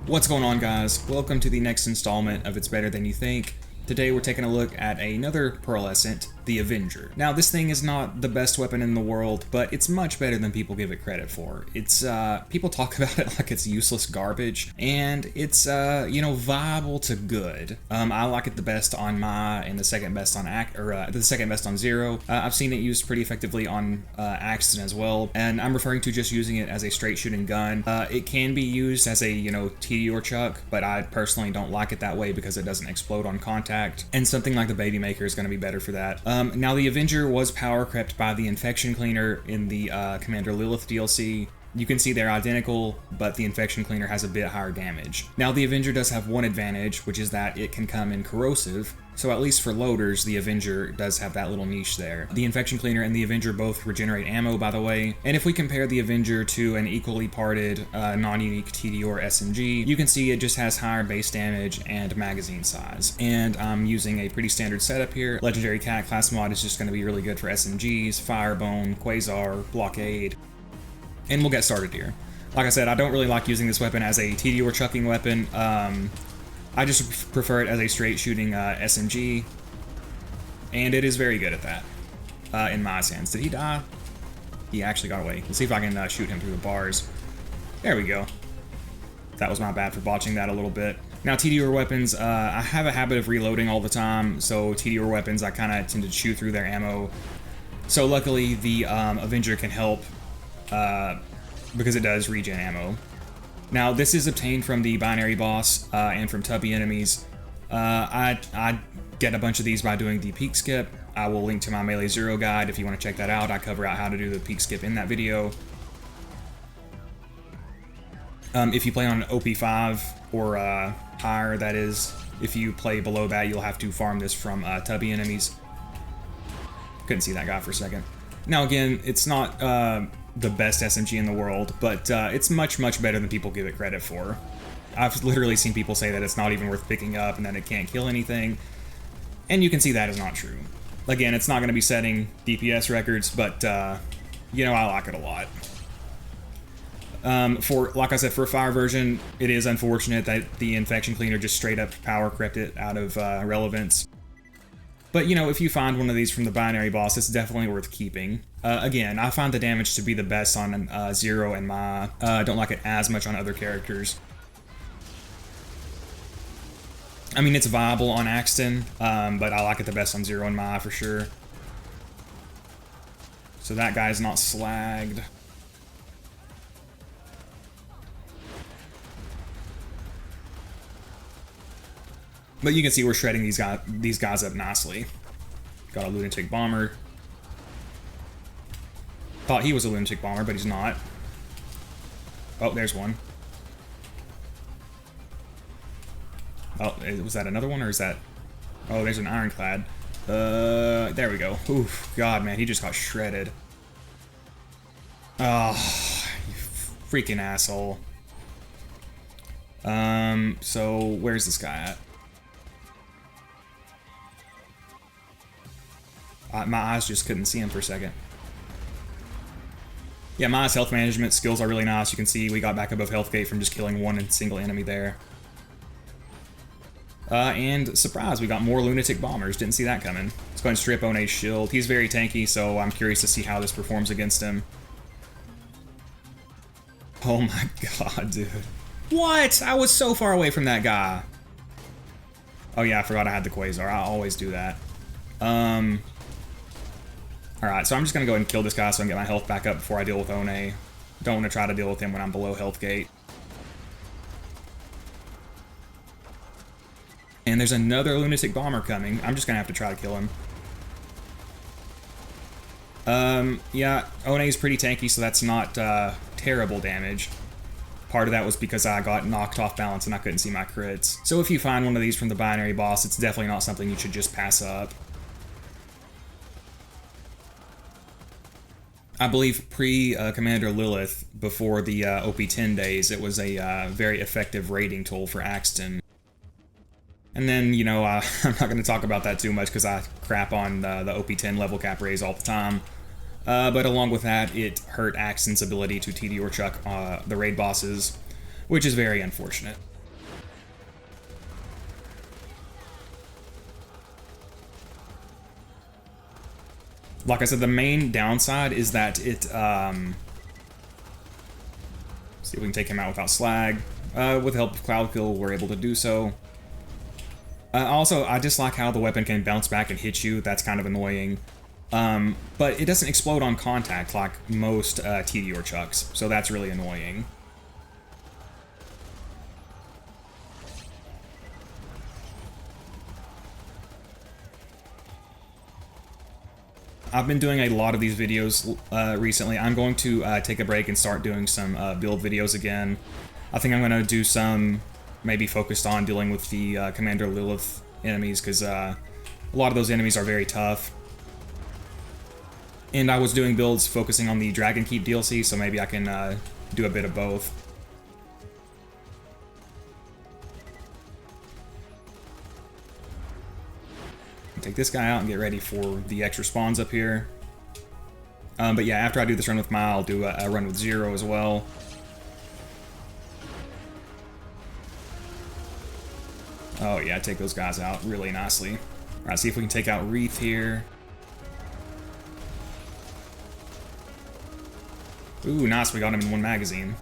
What's going on, guys? Welcome to the next installment of It's Better Than You Think. Today we're taking a look at another Pearlescent, the Avenger. Now, this thing is not the best weapon in the world, but it's much better than people give it credit for. It's, people talk about it like it's useless garbage, and it's, viable to good. I like it the best on my, and the second best on the second best on Zer0. I've seen it used pretty effectively on Axton as well, and I'm referring to just using it as a straight shooting gun. It can be used as a, TD or chuck, but I personally don't like it that way because it doesn't explode on contact. And something like the Baby Maker is going to be better for that. Now, the Avenger was power crept by the Infection Cleaner in the Commander Lilith DLC. You can see they're identical, but the Infection Cleaner has a bit higher damage. Now, the Avenger does have one advantage, which is that it can come in corrosive, so at least for loaders, the Avenger does have that little niche there. The Infection Cleaner and the Avenger both regenerate ammo, by the way, and if we compare the Avenger to an equally parted, non-unique TD or SMG, you can see it just has higher base damage and magazine size. And I'm using a pretty standard setup here. Legendary Cat class mod is just going to be really good for SMGs, Firebone, Quasar, Blockade, and we'll get started here. Like I said, I don't really like using this weapon as a TD or chucking weapon. I just prefer it as a straight shooting SMG, and it is very good at that, in my sense. Did he die? He actually got away. Let's see if I can shoot him through the bars. There we go. That was my bad for botching that a little bit. Now, TD or weapons, I have a habit of reloading all the time, so TD or weapons, I kind of tend to chew through their ammo. So luckily, the Avenger can help, because it does regen ammo. Now, this is obtained from the Binary Boss and from Tubby enemies. I get a bunch of these by doing the peek skip. I will link to my Melee Zer0 guide if you want to check that out. I cover out how to do the peek skip in that video. If you play on OP5 or higher, that is, if you play below that, you'll have to farm this from Tubby enemies. Couldn't see that guy for a second. Now, again, it's not the best SMG in the world, but it's much, much better than people give it credit for. I've literally seen people say that it's not even worth picking up and that it can't kill anything, and you can see that is not true. Again, it's not going to be setting DPS records, but, I like it a lot. Like I said, for a fire version, it is unfortunate that the Infection Cleaner just straight up power crept it out of relevance. But, if you find one of these from the Binary Boss, it's definitely worth keeping. Again, I find the damage to be the best on Zer0 and Ma. I don't like it as much on other characters. I mean, it's viable on Axton, but I like it the best on Zer0 and Ma for sure. So that guy's not slagged. But you can see we're shredding these guys up nicely. Got a lunatic bomber. Thought he was a lunatic bomber, but he's not. Oh, there's one. Oh, was that another one, or is that... Oh, there's an ironclad. There we go. Oof, God, man, he just got shredded. Oh, you freaking asshole. So where's this guy at? My eyes just couldn't see him for a second. Yeah, my health management skills are really nice. You can see we got back above health gate from just killing one single enemy there. And surprise, we got more lunatic bombers. Didn't see that coming. Let's go ahead and strip One's shield. He's very tanky, so I'm curious to see how this performs against him. Oh my god, dude. What? I was so far away from that guy. Oh yeah, I forgot I had the Quasar. I always do that. Alright, so I'm just going to go ahead and kill this guy so I can get my health back up before I deal with One. Don't want to try to deal with him when I'm below health gate. And there's another lunatic bomber coming. I'm just going to have to try to kill him. Yeah, One's pretty tanky, so that's not terrible damage. Part of that was because I got knocked off balance and I couldn't see my crits. So if you find one of these from the Binary Boss, it's definitely not something you should just pass up. I believe pre-Commander Lilith, before the OP10 days, it was a very effective raiding tool for Axton. And then, I'm not going to talk about that too much because I crap on the OP10 level cap raise all the time. But along with that, it hurt Axton's ability to TD or chuck the raid bosses, which is very unfortunate. Like I said, the main downside is that it, see if we can take him out without slag. With the help of Cloud Kill, we're able to do so. Also, I dislike how the weapon can bounce back and hit you. That's kind of annoying. But it doesn't explode on contact like most TD or Chucks, so that's really annoying. I've been doing a lot of these videos recently. I'm going to take a break and start doing some build videos again. I think I'm going to do some maybe focused on dealing with the Commander Lilith enemies, because a lot of those enemies are very tough. And I was doing builds focusing on the Dragon Keep DLC, so maybe I can do a bit of both. Take this guy out and get ready for the extra spawns up here. But yeah, after I do this run with Mai, I'll do a run with Zer0 as well. Oh yeah, take those guys out really nicely. Alright, see if we can take out Wreath here. Ooh, nice, we got him in one magazine.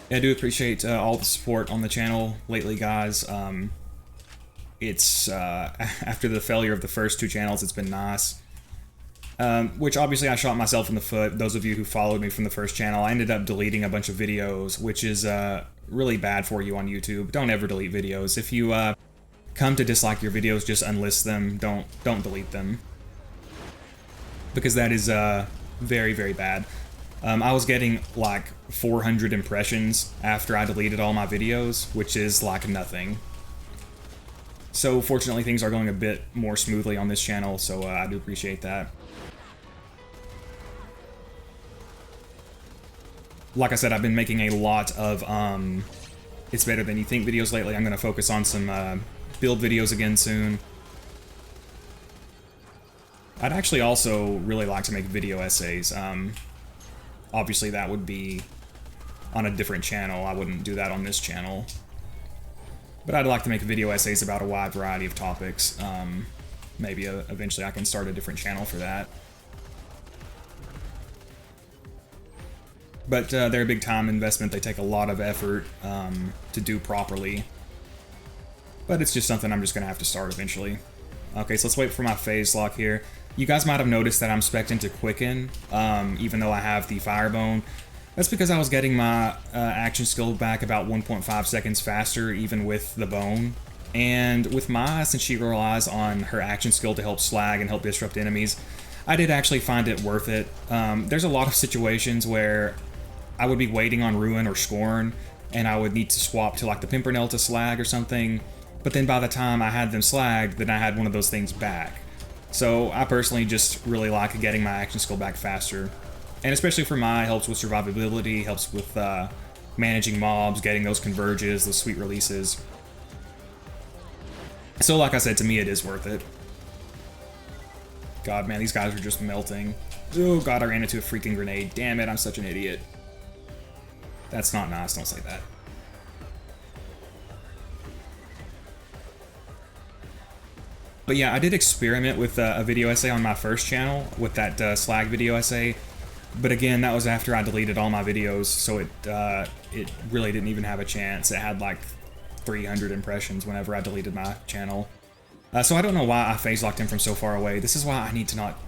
Yeah, I do appreciate all the support on the channel lately, guys. It's, after the failure of the first two channels, it's been nice. Which obviously I shot myself in the foot. Those of you who followed me from the first channel, I ended up deleting a bunch of videos, which is really bad for you on YouTube. Don't ever delete videos. If you come to dislike your videos, just unlist them. Don't delete them, because that is very, very bad. I was getting like 400 impressions after I deleted all my videos, which is like nothing. So fortunately things are going a bit more smoothly on this channel, so I do appreciate that. Like I said, I've been making a lot of It's Better Than You Think videos lately. I'm going to focus on some build videos again soon. I'd actually also really like to make video essays. Obviously that would be on a different channel. I wouldn't do that on this channel. But I'd like to make video essays about a wide variety of topics. Maybe eventually I can start a different channel for that. But they're a big time investment. They take a lot of effort to do properly. But it's just something I'm just going to have to start eventually. Okay, so let's wait for my phase lock here. You guys might have noticed that I'm spec'd into Quicken, even though I have the Firebone. That's because I was getting my action skill back about 1.5 seconds faster, even with the bone. And with Mai, since she relies on her action skill to help slag and help disrupt enemies, I did actually find it worth it. There's a lot of situations where I would be waiting on Ruin or Scorn, and I would need to swap to like the Pimpernel to slag or something, but then by the time I had them slagged, then I had one of those things back. So I personally just really like getting my action skill back faster. And especially for Mai, helps with survivability, helps with managing mobs, getting those converges, those sweet releases. So like I said, to me it is worth it. God, man, these guys are just melting. Oh god, I ran into a freaking grenade. Damn it, I'm such an idiot. That's not nice, don't say that. But yeah, I did experiment with a video essay on my first channel, with that slag video essay. But again, that was after I deleted all my videos, so it really didn't even have a chance. It had like 300 impressions whenever I deleted my channel. So I don't know why I phase locked him from so far away. This is why I need to not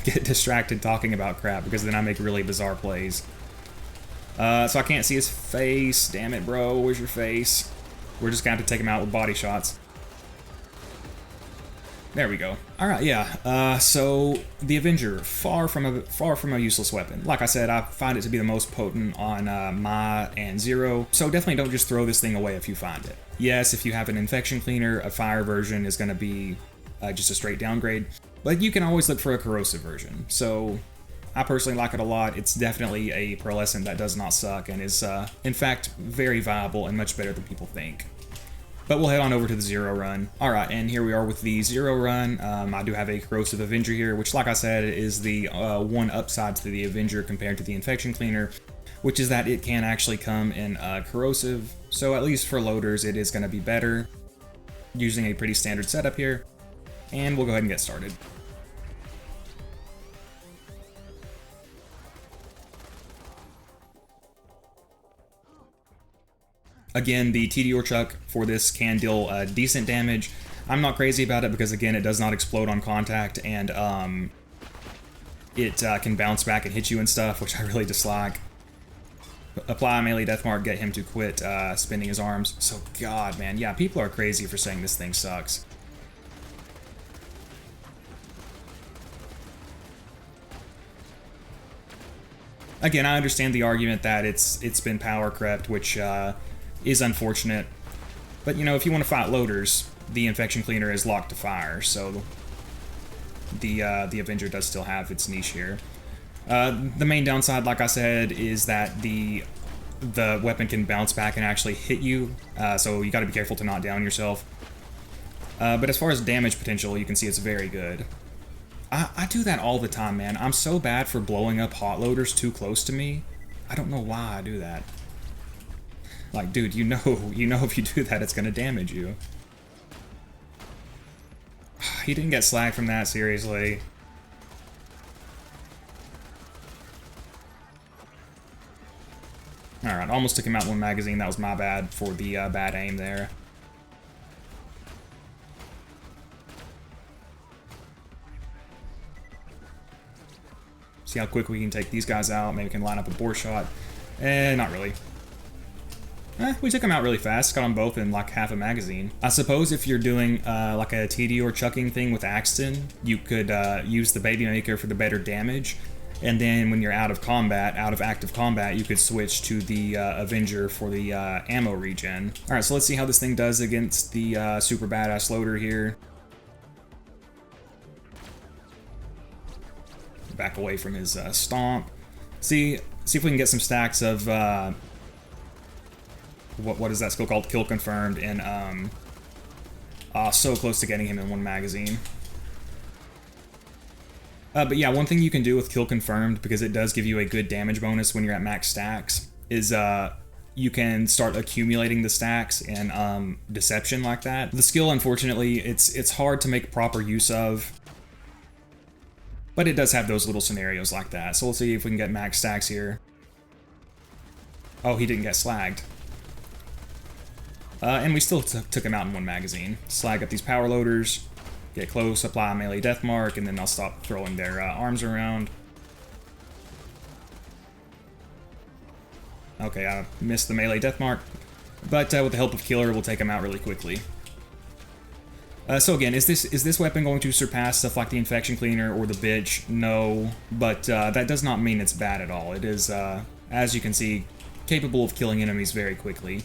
get distracted talking about crap, because then I make really bizarre plays. So I can't see his face. Damn it, bro. Where's your face? We're just gonna have to take him out with body shots. There we go. All right, yeah. So the Avenger, far from a useless weapon. Like I said, I find it to be the most potent on Mai and Zer0. So definitely don't just throw this thing away if you find it. Yes, if you have an infection cleaner, a fire version is going to be just a straight downgrade. But you can always look for a corrosive version. So I personally like it a lot. It's definitely a pearlescent that does not suck and is, in fact, very viable and much better than people think. But we'll head on over to the Zer0 Run. Alright, and here we are with the Zer0 Run. I do have a Corrosive Avenger here, which, like I said, is the one upside to the Avenger compared to the Infection Cleaner, which is that it can actually come in Corrosive. So at least for loaders, it is going to be better, using a pretty standard setup here. and we'll go ahead and get started. Again, the TDR chuck for this can deal decent damage. I'm not crazy about it because, again, it does not explode on contact, and it can bounce back and hit you and stuff, which I really dislike. Apply melee death mark, get him to quit spinning his arms. So, God, man, yeah, people are crazy for saying this thing sucks. Again, I understand the argument that it's been power crept, which is unfortunate. But, you know, if you want to fight loaders, the infection cleaner is locked to fire, so the Avenger does still have its niche here. The main downside, like I said, is that the weapon can bounce back and actually hit you, so you got to be careful to not down yourself. But as far as damage potential, you can see it's very good. I do that all the time, man. I'm so bad for blowing up hot loaders too close to me. I don't know why I do that. Like, dude, you know if you do that, it's gonna damage you. He didn't get slagged from that, seriously. Alright, almost took him out in one magazine. That was my bad for the bad aim there. See how quick we can take these guys out. Maybe we can line up a bore shot. Not really. We took them out really fast, got them both in like half a magazine. I suppose if you're doing like a TD or chucking thing with Axton, you could use the Baby Maker for the better damage, and then when you're out of active combat, you could switch to the Avenger for the ammo regen. Alright, so let's see how this thing does against the super badass loader here. Back away from his stomp. See if we can get some stacks of what is that skill called? Kill confirmed, and so close to getting him in one magazine. But yeah, one thing you can do with kill confirmed, because it does give you a good damage bonus when you're at max stacks, is you can start accumulating the stacks and deception like that. The skill, unfortunately, it's hard to make proper use of, but it does have those little scenarios like that. So we'll see if we can get max stacks here. Oh, he didn't get slagged. And we still took him out in one magazine. Slag up these power loaders, get close, apply a melee death mark, and then they'll stop throwing their arms around. Okay, I missed the melee death mark, but with the help of Killer, we'll take him out really quickly. So again, is this weapon going to surpass stuff like the Infection Cleaner or the Bitch? No, but that does not mean it's bad at all. It is, as you can see, capable of killing enemies very quickly.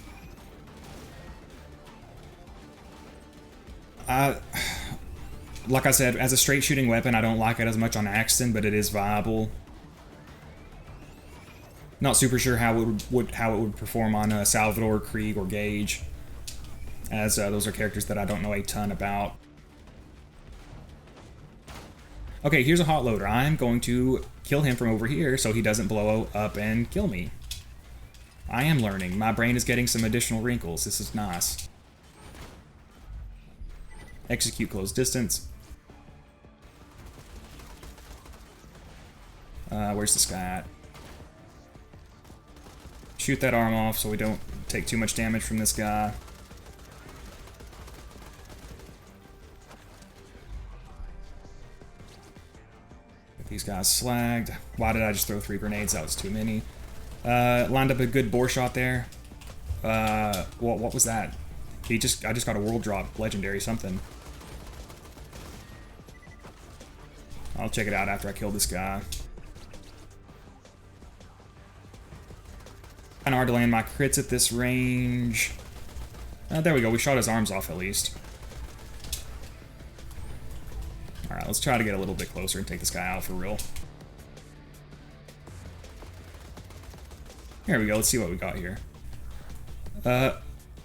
Like I said, as a straight shooting weapon, I don't like it as much on Axton, but it is viable. Not super sure how it would perform on Salvador, Krieg, or Gage, as those are characters that I don't know a ton about. Okay, here's a hot loader. I'm going to kill him from over here so he doesn't blow up and kill me. I am learning. My brain is getting some additional wrinkles. This is nice. Execute close distance. Where's this guy at? Shoot that arm off so we don't take too much damage from this guy. Get these guys slagged. Why did I just throw 3 grenades? That was too many. Lined up a good bore shot there. What was that? I just got a world drop, legendary something. I'll check it out after I kill this guy. Kinda hard to land my crits at this range. There we go, we shot his arms off at least. Alright, let's try to get a little bit closer and take this guy out for real. Here we go, let's see what we got here. A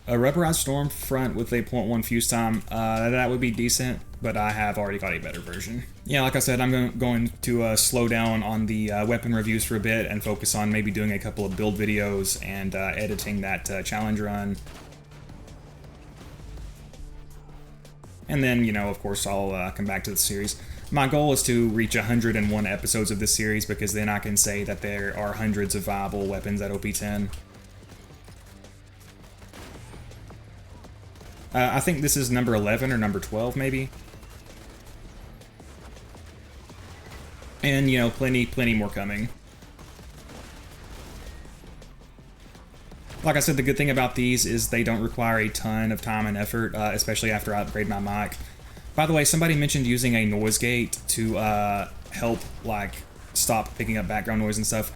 rubberized storm front with a 0.1 fuse time, that would be decent, but I have already got a better version. Yeah, like I said, I'm going to slow down on the weapon reviews for a bit and focus on maybe doing a couple of build videos and editing that challenge run. And then, you know, of course, I'll come back to the series. My goal is to reach 101 episodes of this series, because then I can say that there are hundreds of viable weapons at OP10. I think this is number 11 or number 12, maybe. And, you know, plenty more coming. Like I said, the good thing about these is they don't require a ton of time and effort, especially after I upgrade my mic. By the way, somebody mentioned using a noise gate to help, like, stop picking up background noise and stuff.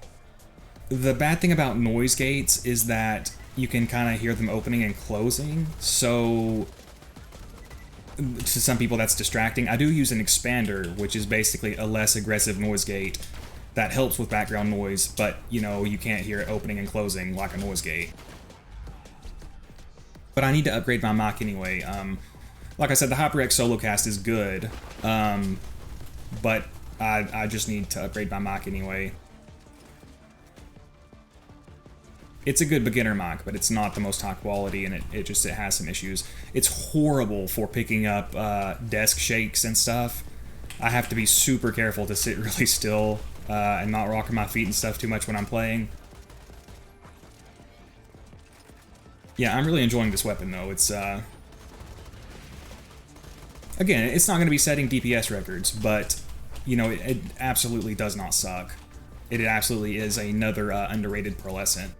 The bad thing about noise gates is that you can kind of hear them opening and closing, so to some people that's distracting. I do use an expander, which is basically a less aggressive noise gate that helps with background noise, but, you know, you can't hear it opening and closing like a noise gate. But I need to upgrade my mic anyway. Like I said, the HyperX SoloCast is good, but I just need to upgrade my mic anyway. It's a good beginner mic, but it's not the most high quality, and it has some issues. It's horrible for picking up desk shakes and stuff. I have to be super careful to sit really still and not rocking my feet and stuff too much when I'm playing. Yeah, I'm really enjoying this weapon, though. It's, again, it's not going to be setting DPS records, but, you know, it absolutely does not suck. It absolutely is another underrated Pearlescent.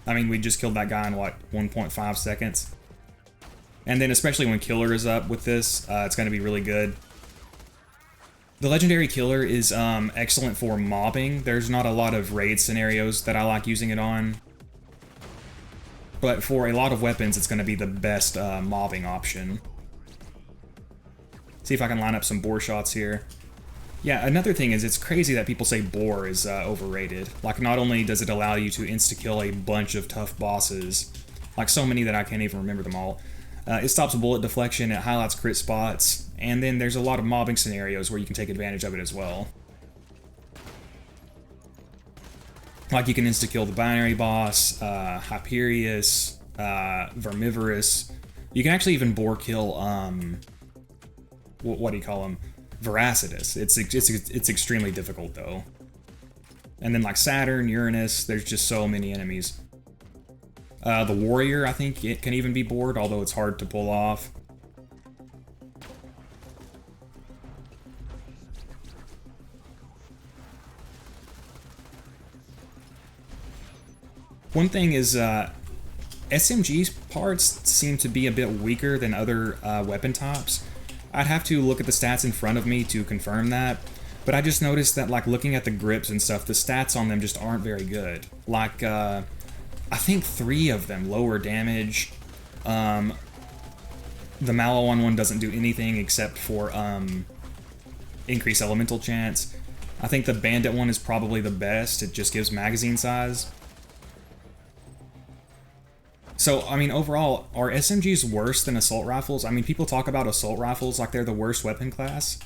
I mean, we just killed that guy in, what, 1.5 seconds? And then especially when Killer is up with this, it's going to be really good. The Legendary Killer is excellent for mobbing. There's not a lot of raid scenarios that I like using it on. But for a lot of weapons, it's going to be the best mobbing option. See if I can line up some bore shots here. Yeah, another thing is it's crazy that people say bore is overrated. Like, not only does it allow you to insta-kill a bunch of tough bosses, like so many that I can't even remember them all, it stops bullet deflection, it highlights crit spots, and then there's a lot of mobbing scenarios where you can take advantage of it as well. Like, you can insta-kill the Binary Boss, Hyperius, Vermivorous. You can actually even bore kill, what do you call them? Veracitus. It's extremely difficult, though. And then, like, Saturn, Uranus, there's just so many enemies. The Warrior, I think it can even be bored, although it's hard to pull off. One thing is, SMG's parts seem to be a bit weaker than other weapon types. I'd have to look at the stats in front of me to confirm that, but I just noticed that, like, looking at the grips and stuff, the stats on them just aren't very good. Like, I think 3 of them lower damage. The Maliwan one doesn't do anything except for increase elemental chance. I think the Bandit one is probably the best. It just gives magazine size. So, I mean, overall, are SMGs worse than assault rifles? I mean, people talk about assault rifles like they're the worst weapon class,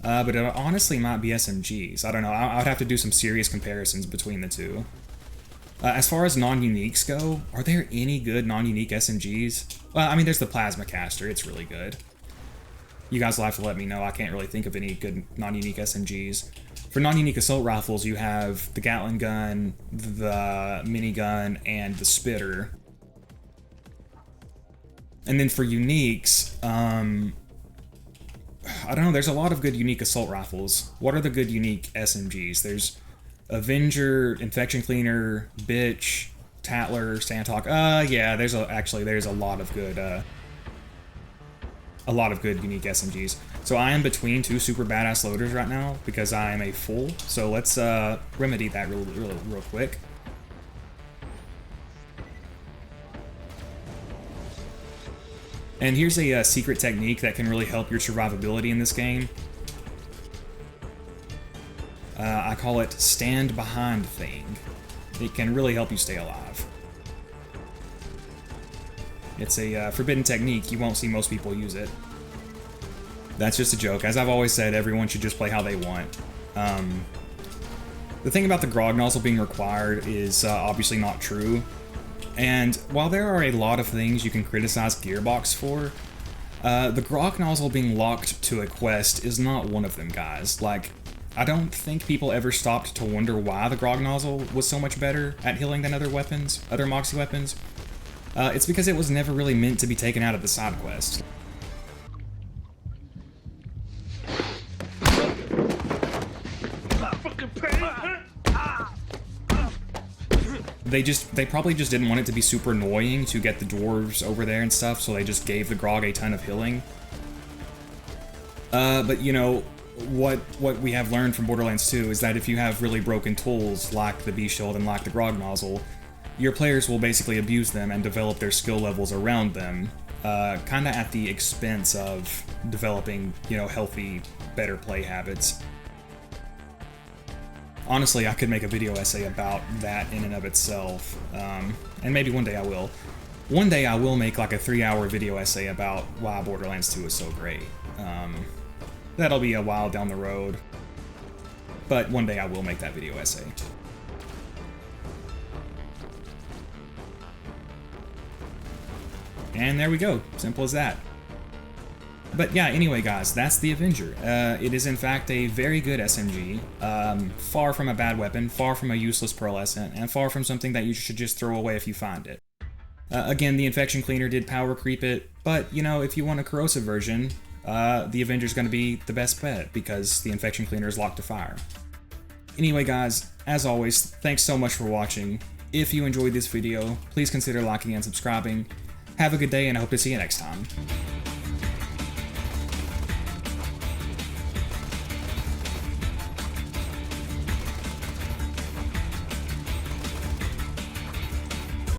but it honestly might be SMGs. I don't know. I would have to do some serious comparisons between the two. As far as non-uniques go, are there any good non-unique SMGs? Well, I mean, there's the Plasma Caster. It's really good. You guys will have to let me know. I can't really think of any good non-unique SMGs. For non-unique assault rifles, you have the Gatling gun, the minigun, and the Spitter. And then for uniques, I don't know, there's a lot of good unique assault rifles. What are the good unique SMGs? There's Avenger, Infection Cleaner, Bitch, Tatler, Sandhawk. Yeah, there's a lot of good unique SMGs. So I am between 2 super badass loaders right now because I am a fool. So let's remedy that real quick. And here's a secret technique that can really help your survivability in this game. I call it stand behind thing. It can really help you stay alive. It's a forbidden technique. You won't see most people use it. That's just a joke. As I've always said, everyone should just play how they want. The thing about the grog nozzle being required is obviously not true. And while there are a lot of things you can criticize Gearbox for, the grog nozzle being locked to a quest is not one of them, guys. Like, I don't think people ever stopped to wonder why the grog nozzle was so much better at healing than other weapons, other Moxie weapons. It's because it was never really meant to be taken out of the side quest. They probably just didn't want it to be super annoying to get the dwarves over there and stuff, so they just gave the grog a ton of healing. But you know, what we have learned from Borderlands 2 is that if you have really broken tools like the B-Shield and like the grog nozzle, your players will basically abuse them and develop their skill levels around them, kinda at the expense of developing, you know, healthy, better play habits. Honestly, I could make a video essay about that in and of itself, and maybe one day I will. One day I will make like a 3-hour video essay about why Borderlands 2 is so great. That'll be a while down the road, but one day I will make that video essay. And there we go, simple as that. But yeah, anyway guys, that's the Avenger. It is in fact a very good SMG, far from a bad weapon, far from a useless pearlescent, and far from something that you should just throw away if you find it. Again, the infection cleaner did power creep it, but you know, if you want a corrosive version, the Avenger's gonna be the best bet because the infection cleaner is locked to fire. Anyway guys, as always, thanks so much for watching. If you enjoyed this video, please consider liking and subscribing. Have a good day and I hope to see you next time.